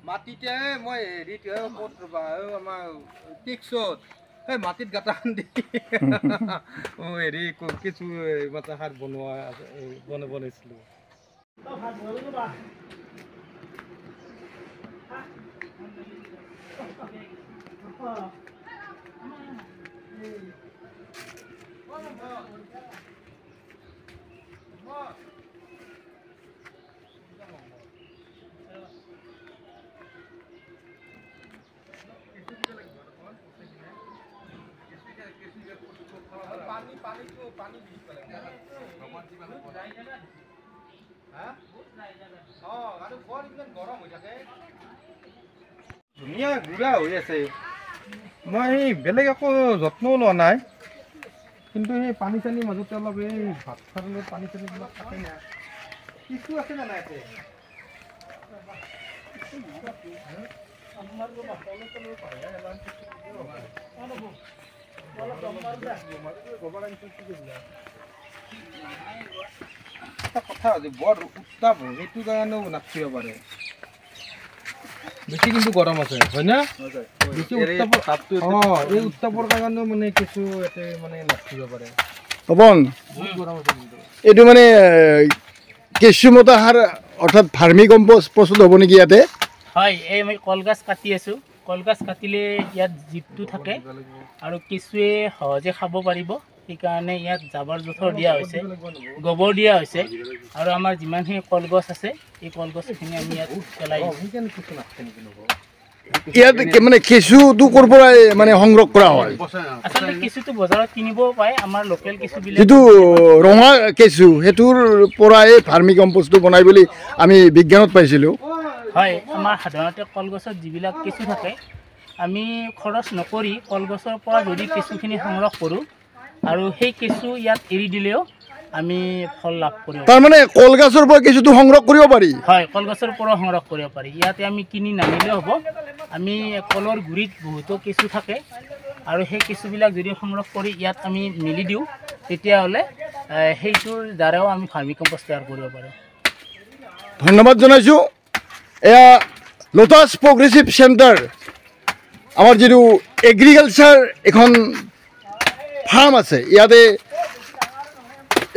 মাটিতে মই হেৰিত ক'ত ৰ'বা আমাৰ টিক্সত সেই মাটিত গাঁটা খান্দি হেৰি কিছু মাটা সাৰ বনাইছিলোঁ। ধুনীয়া গুড়া হৈ আছে। মই বেলেগ একো যত্নও লোৱা নাই, কিন্তু সেই পানী চানীৰ মাজতে অলপ এই ভাত খাবলৈ পানী চানীবিলাক থাকে না, কিছু আছে নে নাই? কথা বৰ উত্তাপ সেইটো কাৰণেও নাচিব পাৰে, বেছি কিন্তু গৰম আছে হয় না? এই উত্তাপৰ কাৰণেও মানে কিছু ইয়াতে মানে নাচিব পাৰে। তপন, এইটো মানে কেঁচুমতা সাৰ অৰ্থাৎ ভাৰ্মি কম্পোষ্ট প্ৰস্তুত হ'ব নেকি ইয়াতে? হয়, এই মই কলগছ কাটি আছোঁ। কলগছ কাটিলে ইয়াত জীপটো থাকে আৰু কেঁচুৱে সহজে খাব পাৰিব, সেইকাৰণে ইয়াত জাবৰ জোঁথৰ দিয়া হৈছে, গোবৰ দিয়া হৈছে, আৰু আমাৰ যিমানখিনি কলগছ আছে এই কলগছখিনি আমি ইয়াত পেলাই ইয়াত মানে কেঁচুটো ক'ৰ পৰা মানে সংগ্ৰহ কৰা হয়? আচলতে কেঁচুটো বজাৰত কিনিব পায়, আমাৰ লোকেল কেঁচুবিলাক যিটো ৰঙা কেঁচু সেইটোৰ পৰা এই ভাৰ্মি কম্পোষ্টটো বনাই বুলি আমি বিজ্ঞানত পাইছিলোঁ। হয়, আমাৰ সাধাৰণতে কলগছত যিবিলাক কেঁচু থাকে আমি খৰচ নকৰি কলগছৰ পৰা যদি কেঁচুখিনি সংগ্ৰহ কৰোঁ আৰু সেই কেঁচু ইয়াত এৰি দিলেও আমি ফল লাভ কৰিব পাৰোঁ। তাৰমানে কলগছৰ পৰা কেঁচুটো সংগ্ৰহ কৰিব পাৰি? হয়, কলগছৰ পৰা সংগ্ৰহ কৰিব পাৰি। ইয়াতে আমি কিনি নানিলেও হ'ব, আমি কলৰ গুৰিত বহুতো কেঁচু থাকে আৰু সেই কেঁচুবিলাক যদি সংগ্ৰহ কৰি ইয়াত আমি মেলি দিওঁ তেতিয়াহ'লে সেইটোৰ দ্বাৰাও আমি ভাৰ্মি কম্পোষ্ট তৈয়াৰ কৰিব পাৰোঁ। ধন্যবাদ জনাইছোঁ। এয়া লোটাছ প্ৰগ্ৰেছিভ চেণ্টাৰ, আমাৰ যিটো এগ্ৰিকালচাৰ এখন ফাৰ্ম আছে, ইয়াতে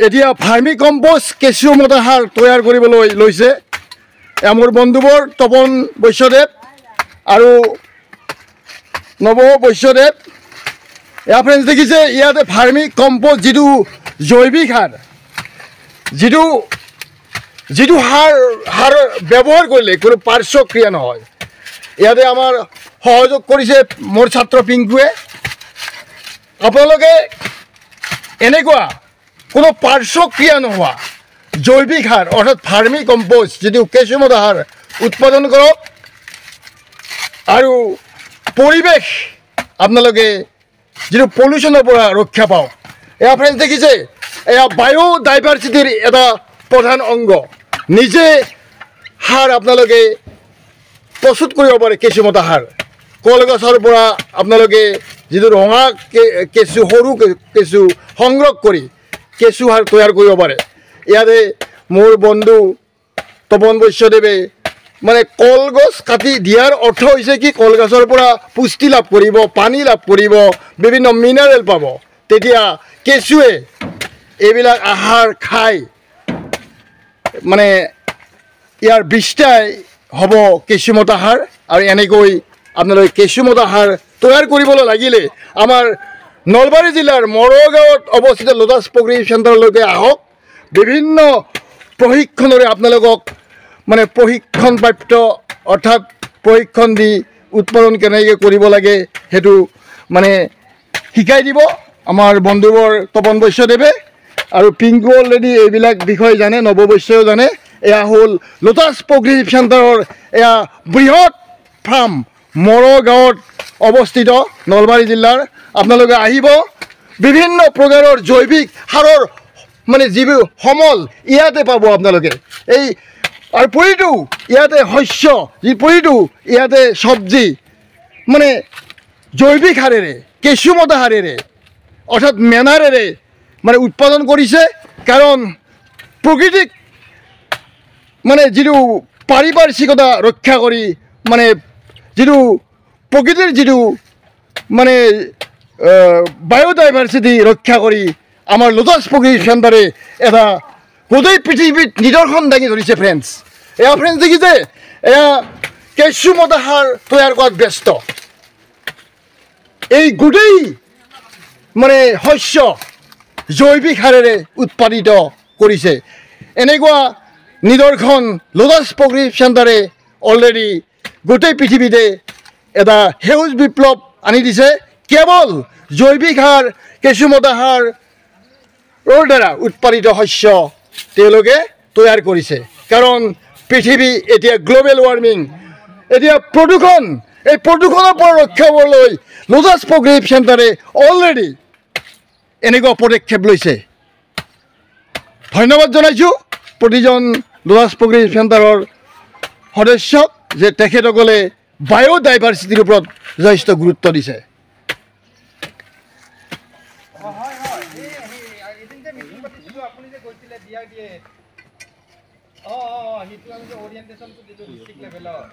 এতিয়া ভাৰ্মি কম্পোষ্ট কেঁচুমতা সাৰ তৈয়াৰ কৰিবলৈ লৈছে। এয়া মোৰ বন্ধুবোৰ তপন বৈশ্যদেৱ আৰু নৱ বৈশ্যদেৱ। এয়া ফ্ৰেণ্ডছ দেখিছে ইয়াতে ভাৰ্মি কম্পোষ্ট যিটো জৈৱিক সাৰ, যিটো সাৰ ব্যৱহাৰ কৰিলে কোনো পাৰ্শ্বক্ৰিয়া নহয়। ইয়াতে আমাৰ সহযোগ কৰিছে মোৰ ছাত্ৰ পিংকুৱে। আপোনালোকে এনেকুৱা কোনো পাৰ্শ্বক্ৰিয়া নোহোৱা জৈৱিক সাৰ অৰ্থাৎ ভাৰ্মি কম্পোষ্ট যিটো কেঁচুমতা সাৰ উৎপাদন কৰক আৰু পৰিৱেশ আপোনালোকে যিটো পলিউশ্যনৰ পৰা ৰক্ষা পাওক। এয়া ফ্ৰেণ্ডছ দেখিছে এয়া বায়'ডাইভাৰ্চিটিৰ এটা প্ৰধান অংগ। নিজে সাৰ আপোনালোকে প্ৰস্তুত কৰিব পাৰে, কেঁচুমতা সাৰ কলগছৰ পৰা আপোনালোকে যিটো ৰঙা কেঁচু সৰু কেঁচু সংগ্ৰহ কৰি কেঁচু সাৰ তৈয়াৰ কৰিব পাৰে। ইয়াতে মোৰ বন্ধু তপন বৈশ্যদেৱে মানে কলগছ কাটি দিয়াৰ অৰ্থ হৈছে কি, কলগছৰ পৰা পুষ্টি লাভ কৰিব, পানী লাভ কৰিব, বিভিন্ন মিনাৰেল পাব। তেতিয়া কেঁচুৱে এইবিলাক আহাৰ খাই মানে ইয়াৰ বিস্তাৰ হ'ব কেঁচুমতা সাৰ। আৰু এনেকৈ আপোনালোকে কেঁচুমতা সাৰ তৈয়াৰ কৰিবলৈ লাগিলে আমাৰ নলবাৰী জিলাৰ মৰগাঁৱত অৱস্থিত লোটাছ প্ৰগ্ৰেছিভ চেণ্টাৰলৈকে আহক। বিভিন্ন প্ৰশিক্ষণৰে আপোনালোকক মানে প্ৰশিক্ষণপ্ৰাপ্ত অৰ্থাৎ প্ৰশিক্ষণ দি উৎপাদন কেনেকৈ কৰিব লাগে সেইটো মানে শিকাই দিব আমাৰ বন্ধুবোৰ তপন বৈশ্যদেৱে। আৰু পিংকু অলৰেডি এইবিলাক বিষয়ে জানে, নৱ বৈশ্যও জানে। এয়া হ'ল লোটাছ প্ৰগ্ৰেছিভ চেণ্টাৰৰ এয়া বৃহৎ ফাৰ্ম মৰগাঁৱত অৱস্থিত নলবাৰী জিলাৰ। আপোনালোকে আহিব, বিভিন্ন প্ৰকাৰৰ জৈৱিক সাৰৰ মানে যিবোৰ সমল ইয়াতে পাব আপোনালোকে। এই আৰু প্ৰতিটো ইয়াতে শস্য প্ৰতিটো ইয়াতে চব্জি মানে জৈৱিক সাৰেৰে কেঁচুমতা সাৰেৰে অৰ্থাৎ মেনাৰেৰে মানে উৎপাদন কৰিছে কাৰণ প্ৰকৃতিক মানে যিটো পাৰিপাৰ্শ্বিকতা ৰক্ষা কৰি মানে যিটো প্ৰকৃতিৰ যিটো মানে বায়'ডাইভাৰ্চিটি ৰক্ষা কৰি আমাৰ লোটাছ প্ৰকৃতি চেণ্টাৰে এটা গোটেই পৃথিৱীত নিদৰ্শন দাঙি ধৰিছে ফ্ৰেণ্ডছ এয়া ফ্ৰেণ্ডছ দেখিছে এয়া কেঁচুমতা সাৰ তৈয়াৰ কৰাত ব্যস্ত এই গোটেই মানে শস্য জৈৱিক সাৰেৰে উৎপাদিত কৰিছে এনেকুৱা নিদৰ্শন লোটাছ প্ৰকৃতি চেণ্টাৰে অলৰেডি গোটেই পৃথিৱীতে এটা সেউজ বিপ্লৱ আনি দিছে কেৱল জৈৱিক সাৰ কেঁচুমতা সাৰৰ দ্বাৰা উৎপাদিত শস্য তেওঁলোকে তৈয়াৰ কৰিছে কাৰণ পৃথিৱী এতিয়া গ্ল'বেল ৱাৰ্মিং এতিয়া প্ৰদূষণ এই প্ৰদূষণৰ পৰা ৰক্ষা পাবলৈ লোটাছ প্ৰকৃতি চেণ্টাৰে অলৰেডি এনেকুৱা পদক্ষেপ লৈছে ধন্যবাদ জনাইছোঁ প্ৰতিজন লোটাছ প্ৰকৃতি চেণ্টাৰৰ সদস্যক যে তেখেতসকলে বায়'ডাইভাৰ্চিটিৰ ওপৰত যথেষ্ট গুৰুত্ব দিছে এদিন যে মিটিং পাতিছিলোঁ আপুনি যে কৈছিলে দিয়া দিয়ে সেইটো আমি যে অৰিয়েণ্টেশ্যনটো দিলোঁ ডিষ্ট্ৰিক্ট লেভেলত